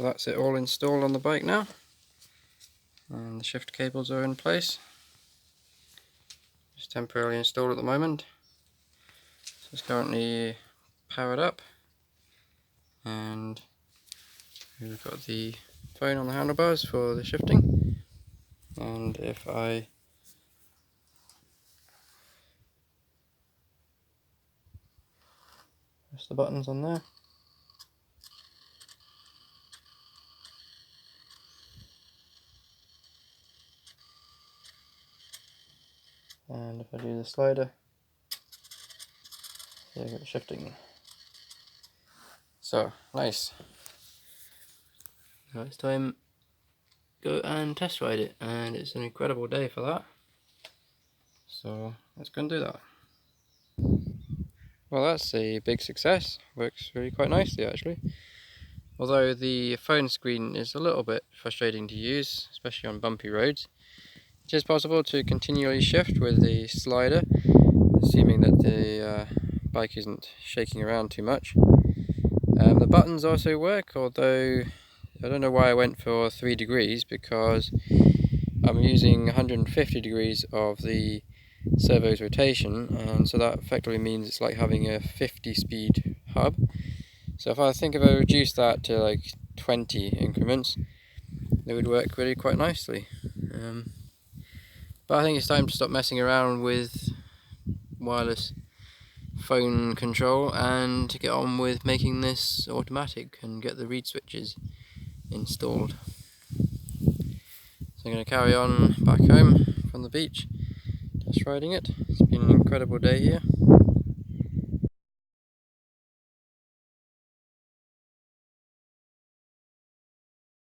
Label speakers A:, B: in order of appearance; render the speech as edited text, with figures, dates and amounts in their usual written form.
A: So that's it all installed on the bike now, and the shift cables are in place. It's temporarily installed at the moment. So it's currently powered up, and we've got the phone on the handlebars for the shifting. And if I press the buttons on there, and if I do the slider, there you go, shifting. So nice. Now it's time to go and test ride it, and it's an incredible day for that. So let's go and do that. Well, that's a big success. Works really quite nicely actually. Although the phone screen is a little bit frustrating to use, especially on bumpy roads, it is possible to continually shift with the slider, assuming that the bike isn't shaking around too much. The buttons also work, although I don't know why I went for 3 degrees, because I'm using 150 degrees of the servo's rotation, and so that effectively means it's like having a 50 speed hub. So if I reduce that to like 20 increments, it would work really quite nicely. But I think it's time to stop messing around with wireless phone control and to get on with making this automatic and get the reed switches installed. So I'm going to carry on back home from the beach, test riding it. It's been an incredible day here.